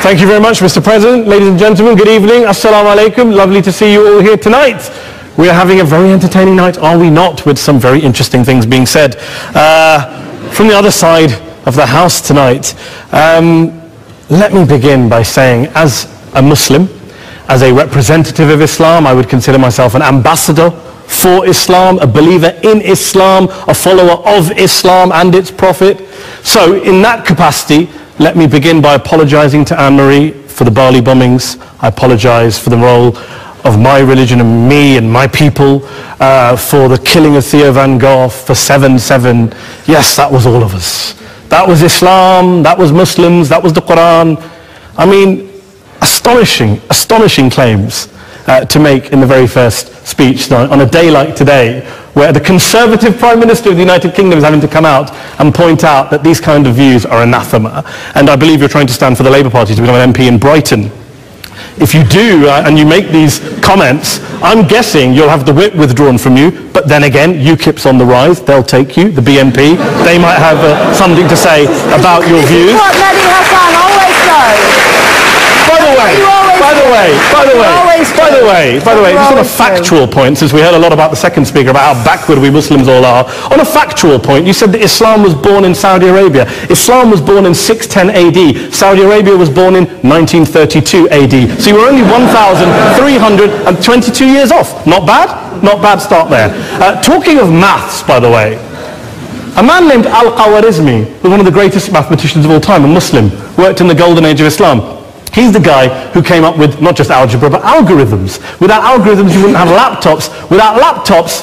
Thank you very much, Mr. President. Ladies and gentlemen, good evening. Assalamu alaikum. Lovely to see you all here tonight. We are having a very entertaining night, are we not, with some very interesting things being said. From the other side of the house tonight, let me begin by saying, as a Muslim, as a representative of Islam, I would consider myself an ambassador for Islam, a believer in Islam, a follower of Islam and its Prophet. So in that capacity, let me begin by apologizing to Anne-Marie for the Bali bombings. I apologize for the role of my religion and me and my people, for the killing of Theo van Gogh, for 7/7. Yes, that was all of us. That was Islam, that was Muslims, that was the Quran. I mean, astonishing claims to make in the very first speech on a day like today, where the Conservative Prime Minister of the United Kingdom is having to come out and point out that these kind of views are anathema. And I believe you're trying to stand for the Labour Party to become an MP in Brighton. If you do, and you make these comments, I'm guessing you'll have the whip withdrawn from you, but then again, UKIP's on the rise, they'll take you, the BNP, they might have something to say about your views. What Mehdi Hassan always does. By the way, just on a factual point, since we heard a lot about the second speaker, about how backward we Muslims all are, on a factual point, you said that Islam was born in Saudi Arabia. Islam was born in 610 AD. Saudi Arabia was born in 1932 AD. So you were only 1,322 years off. Not bad? Not bad start there. Talking of maths, by the way, a man named Al-Khwarizmi was one of the greatest mathematicians of all time, a Muslim, worked in the golden age of Islam. He's the guy who came up with not just algebra, but algorithms. Without algorithms, you wouldn't have laptops. Without laptops,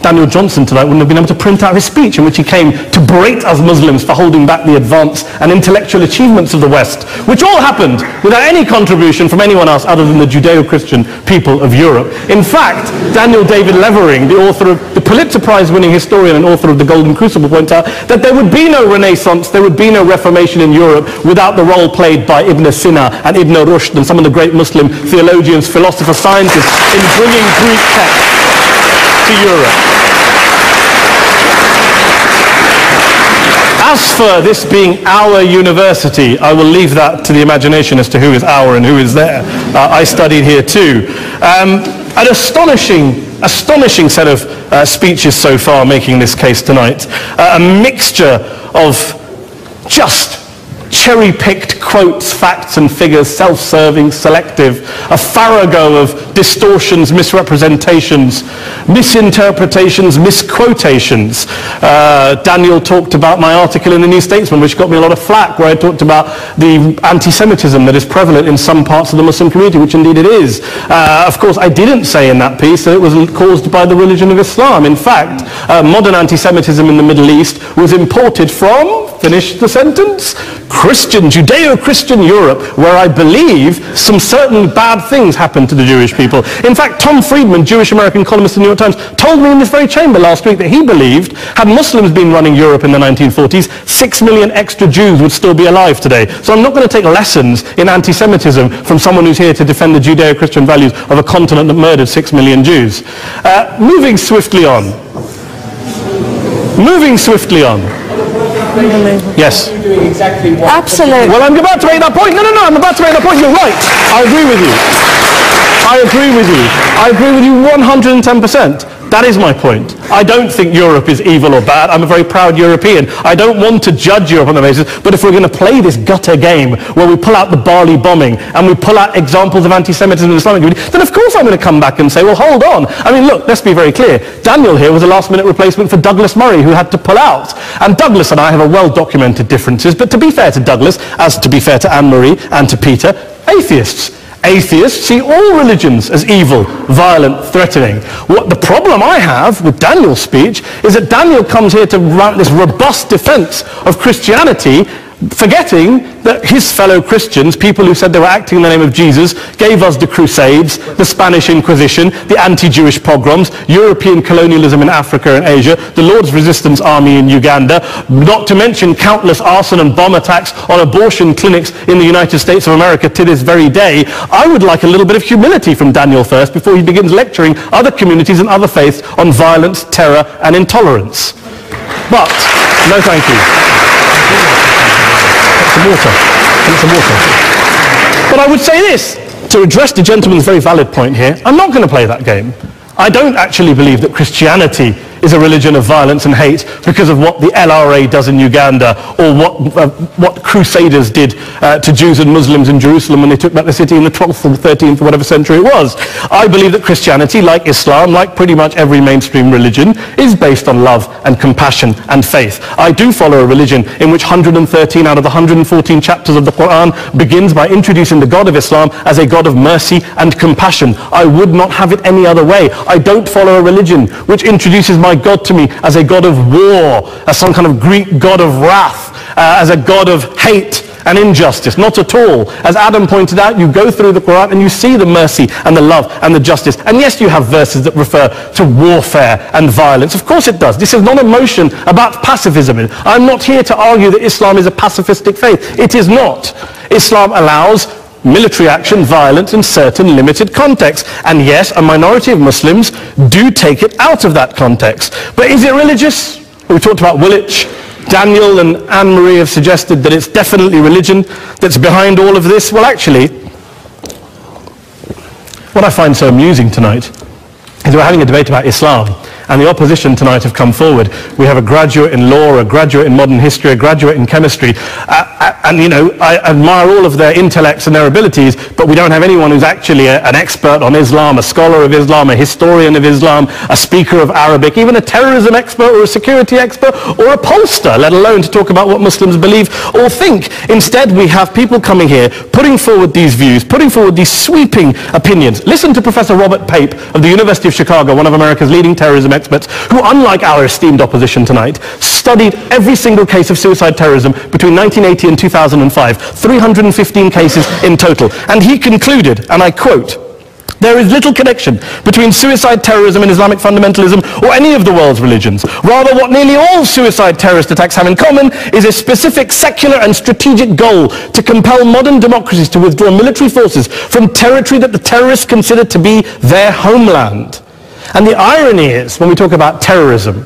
Daniel Johnson tonight wouldn't have been able to print out his speech in which he came to berate us Muslims for holding back the advance and intellectual achievements of the West, which all happened without any contribution from anyone else other than the Judeo-Christian people of Europe. In fact, Daniel David Levering, the author of the Pulitzer Prize-winning historian and author of The Golden Crucible, points out that there would be no Renaissance, there would be no Reformation in Europe without the role played by Ibn Sina and Ibn Rushd and some of the great Muslim theologians, philosophers, scientists in bringing Greek texts to Europe. As for this being our university, I will leave that to the imagination as to who is our and who is there. I studied here too. An astonishing set of speeches so far making this case tonight. A mixture of just cherry-picked quotes, facts and figures, self-serving, selective, a farrago of distortions, misrepresentations, misinterpretations, misquotations. Daniel talked about my article in the New Statesman, which got me a lot of flack, where I talked about the anti-Semitism that is prevalent in some parts of the Muslim community, which indeed it is. Of course, I didn't say in that piece that it was caused by the religion of Islam. In fact, modern anti-Semitism in the Middle East was imported from, finish the sentence, Judeo-Christian Europe, where I believe some certain bad things happened to the Jewish people. In fact, Tom Friedman, Jewish-American columnist in the New York Times, told me in this very chamber last week that he believed, had Muslims been running Europe in the 1940s, 6 million extra Jews would still be alive today. So I'm not going to take lessons in anti-Semitism from someone who's here to defend the Judeo-Christian values of a continent that murdered 6 million Jews. Moving swiftly on. Yes. Absolutely. Well, I'm about to make that point. No, I'm about to make that point. You're right. I agree with you. I agree with you 110%. That is my point. I don't think Europe is evil or bad. I'm a very proud European. I don't want to judge Europe on that basis, but if we're going to play this gutter game where we pull out the Bali bombing and we pull out examples of anti-Semitism in the Islamic community, then of course I'm going to come back and say, well, hold on. I mean, look, let's be very clear. Daniel here was a last-minute replacement for Douglas Murray, who had to pull out. And Douglas and I have a well-documented differences, but to be fair to Douglas, as to be fair to Anne-Marie and to Peter, atheists see all religions as evil, violent, threatening. What the problem I have with Daniel's speech is that Daniel comes here to run this robust defense of Christianity, forgetting that his fellow Christians, people who said they were acting in the name of Jesus, gave us the Crusades, the Spanish Inquisition, the anti-Jewish pogroms, European colonialism in Africa and Asia, the Lord's Resistance Army in Uganda, not to mention countless arson and bomb attacks on abortion clinics in the United States of America to this very day. I would like a little bit of humility from Daniel first before he begins lecturing other communities and other faiths on violence, terror and intolerance. But, no thank you. Some water. But I would say this, to address the gentleman's very valid point here, I'm not going to play that game. I don't actually believe that Christianity is a religion of violence and hate because of what the LRA does in Uganda or what Crusaders did to Jews and Muslims in Jerusalem when they took back the city in the 12th or 13th or whatever century it was. I believe that Christianity, like Islam, like pretty much every mainstream religion, is based on love and compassion and faith. I do follow a religion in which 113 out of the 114 chapters of the Quran begins by introducing the God of Islam as a God of mercy and compassion. I would not have it any other way. I don't follow a religion which introduces my God to me as a God of war, as some kind of Greek God of wrath, as a God of hate and injustice. Not at all. As Adam pointed out, you go through the Quran and you see the mercy and the love and the justice. And yes, you have verses that refer to warfare and violence. Of course it does. This is not a motion about pacifism. I'm not here to argue that Islam is a pacifistic faith. It is not. Islam allows military action, violence in certain limited contexts. And yes, a minority of Muslims do take it out of that context. But is it religious? We talked about Woolwich. Daniel and Anne-Marie have suggested that it's definitely religion that's behind all of this. Well, actually, what I find so amusing tonight is we're having a debate about Islam, and the opposition tonight have come forward. We have a graduate in law, a graduate in modern history, a graduate in chemistry, and you know, I admire all of their intellects and their abilities, but we don't have anyone who's actually an expert on Islam, a scholar of Islam, a historian of Islam, a speaker of Arabic, even a terrorism expert or a security expert or a pollster, let alone to talk about what Muslims believe or think. Instead, we have people coming here, putting forward these views, putting forward these sweeping opinions. Listen to Professor Robert Pape of the University of Chicago, one of America's leading terrorism experts, who, unlike our esteemed opposition tonight, studied every single case of suicide terrorism between 1980 and 2005, 315 cases in total. And he concluded, and I quote, "There is little connection between suicide terrorism and Islamic fundamentalism or any of the world's religions. Rather, what nearly all suicide terrorist attacks have in common is a specific secular and strategic goal to compel modern democracies to withdraw military forces from territory that the terrorists consider to be their homeland." And the irony is, when we talk about terrorism,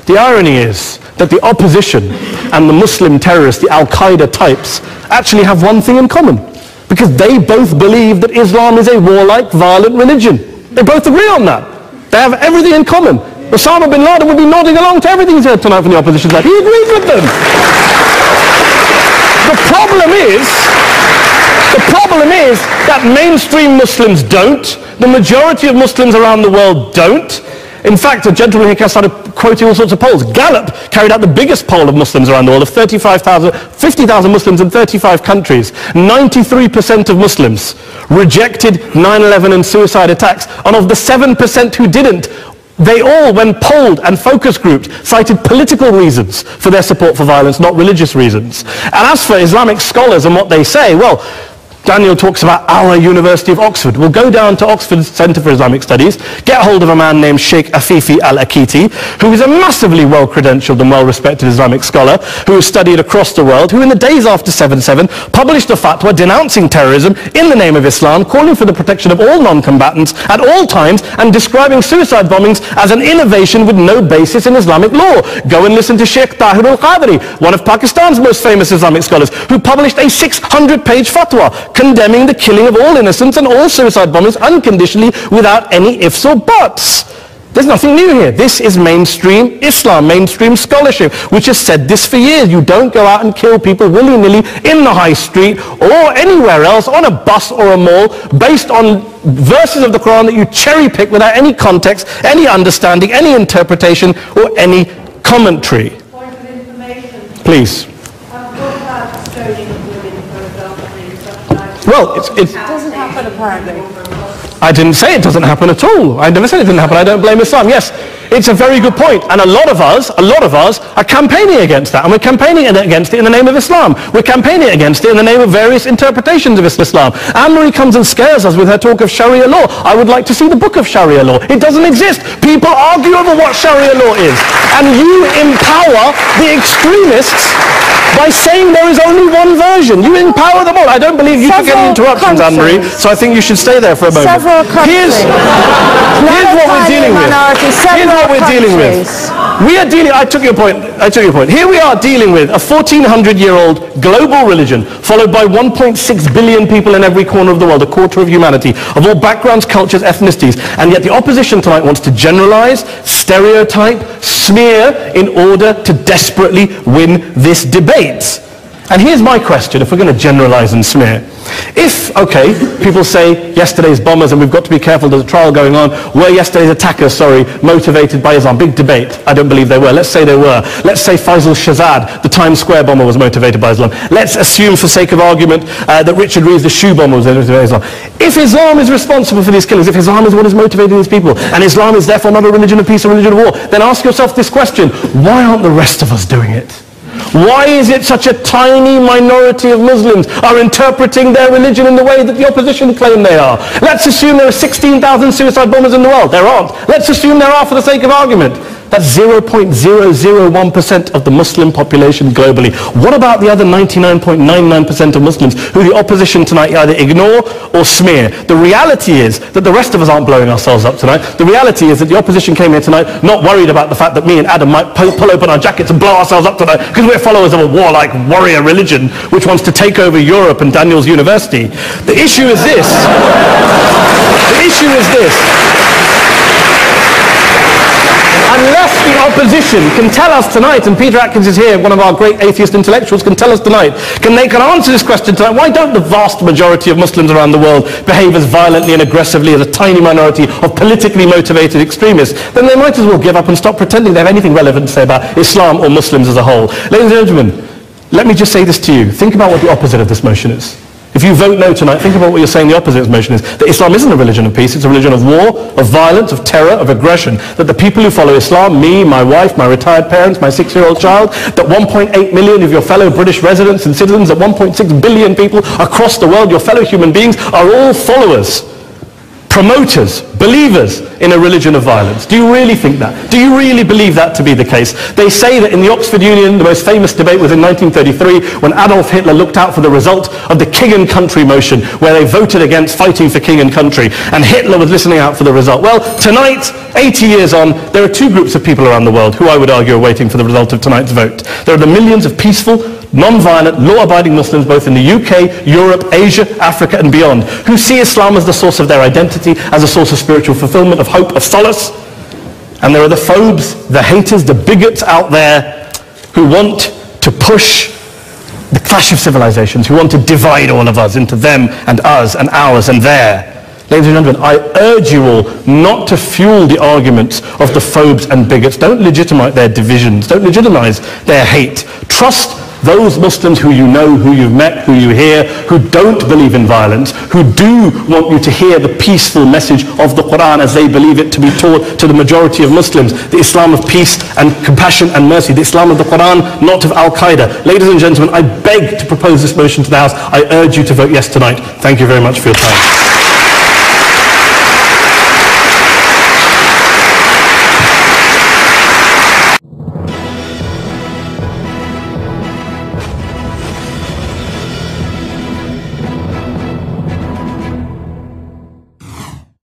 the irony is that the opposition and the Muslim terrorists, the Al-Qaeda types, actually have one thing in common. Because they both believe that Islam is a warlike, violent religion. They both agree on that. They have everything in common. Osama bin Laden would be nodding along to everything he's heard tonight from the opposition side. He agrees with them. The problem is that mainstream Muslims don't. The majority of Muslims around the world don't. In fact, a gentleman here started quoting all sorts of polls. Gallup carried out the biggest poll of Muslims around the world of 50,000 Muslims in 35 countries. 93% of Muslims rejected 9/11 and suicide attacks. And of the 7% who didn't, they all, when polled and focus grouped, cited political reasons for their support for violence, not religious reasons. And as for Islamic scholars and what they say, well, Daniel talks about our University of Oxford. We'll go down to Oxford Centre for Islamic Studies, get hold of a man named Sheikh Afifi al-Akiti, who is a massively well-credentialed and well-respected Islamic scholar, who has studied across the world, who in the days after 7/7 published a fatwa denouncing terrorism in the name of Islam, calling for the protection of all non-combatants at all times, and describing suicide bombings as an innovation with no basis in Islamic law. Go and listen to Sheikh Tahir al-Qadri, one of Pakistan's most famous Islamic scholars, who published a 600-page fatwa condemning the killing of all innocents and all suicide bombings unconditionally without any ifs or buts. There's nothing new here. This is mainstream Islam, mainstream scholarship, which has said this for years. You don't go out and kill people willy-nilly in the high street or anywhere else, on a bus or a mall, based on verses of the Quran that you cherry-pick without any context, any understanding, any interpretation, or any commentary. Point of information. Please. What about stoning of women, for example, in such like... Well, It doesn't happen apparently. I didn't say it doesn't happen at all. I never said it didn't happen. I don't blame Islam. Yes, it's a very good point. And a lot of us are campaigning against that. And we're campaigning against it in the name of Islam. We're campaigning against it in the name of various interpretations of Islam. Anne-Marie comes and scares us with her talk of Sharia law. I would like to see the book of Sharia law. It doesn't exist. People argue over what Sharia law is. And you empower the extremists by saying there is only one version. You empower them all. I don't believe you took any interruptions, Anne-Marie, so I think you should stay there for a moment. Here's what we're dealing with. Here's what we're dealing with. We are dealing, I took your point. Here we are dealing with a 1400-year-old global religion followed by 1.6 billion people in every corner of the world, a quarter of humanity, of all backgrounds, cultures, ethnicities, and yet the opposition tonight wants to generalize, stereotype, smear in order to desperately win this debate. And here's my question, if we're going to generalize and smear. If, okay, people say yesterday's bombers, and we've got to be careful, there's a trial going on, were yesterday's attackers, motivated by Islam? Big debate. I don't believe they were. Let's say they were. Let's say Faisal Shahzad, the Times Square bomber, was motivated by Islam. Let's assume, for sake of argument, that Richard Reeves, the shoe bomber, was motivated by Islam. If Islam is responsible for these killings, if Islam is what is motivating these people, and Islam is therefore not a religion of peace, a religion of war, then ask yourself this question: why aren't the rest of us doing it? Why is it such a tiny minority of Muslims are interpreting their religion in the way that the opposition claim they are? Let's assume there are 16,000 suicide bombers in the world. There aren't. Let's assume there are for the sake of argument. That's 0.001% of the Muslim population globally. What about the other 99.99% of Muslims who the opposition tonight either ignore or smear? The reality is that the rest of us aren't blowing ourselves up tonight. The reality is that the opposition came here tonight not worried about the fact that me and Adam might pull open our jackets and blow ourselves up tonight because we're followers of a warlike warrior religion which wants to take over Europe and Daniel's university. The issue is this. The issue is this. Unless the opposition can tell us tonight, and Peter Atkins is here, one of our great atheist intellectuals, can tell us tonight, can answer this question tonight: why don't the vast majority of Muslims around the world behave as violently and aggressively as a tiny minority of politically motivated extremists? Then they might as well give up and stop pretending they have anything relevant to say about Islam or Muslims as a whole. Ladies and gentlemen, let me just say this to you. Think about what the opposite of this motion is. If you vote no tonight, think about what you're saying the opposite of this motion is. That Islam isn't a religion of peace, it's a religion of war, of violence, of terror, of aggression. That the people who follow Islam, me, my wife, my retired parents, my 6-year-old child, that 1.8 million of your fellow British residents and citizens, that 1.6 billion people across the world, your fellow human beings, are all followers, promoters, believers in a religion of violence. Do you really think that? Do you really believe that to be the case? They say that in the Oxford Union, the most famous debate was in 1933 when Adolf Hitler looked out for the result of the King and Country motion, where they voted against fighting for king and country, and Hitler was listening out for the result. Well, tonight, 80 years on, there are two groups of people around the world who I would argue are waiting for the result of tonight's vote. There are the millions of peaceful, non-violent, law-abiding Muslims both in the UK, Europe, Asia, Africa and beyond, who see Islam as the source of their identity, as a source of spiritual fulfillment, of hope, of solace. And there are the phobes, the haters, the bigots out there who want to push the clash of civilizations, who want to divide all of us into them and us and ours and their. Ladies and gentlemen, I urge you all not to fuel the arguments of the phobes and bigots. Don't legitimize their divisions. Don't legitimize their hate. Trust those Muslims who you know, who you've met, who you hear, who don't believe in violence, who do want you to hear the peaceful message of the Quran as they believe it to be taught to the majority of Muslims, the Islam of peace and compassion and mercy, the Islam of the Quran, not of Al-Qaeda. Ladies and gentlemen, I beg to propose this motion to the House. I urge you to vote yes tonight. Thank you very much for your time.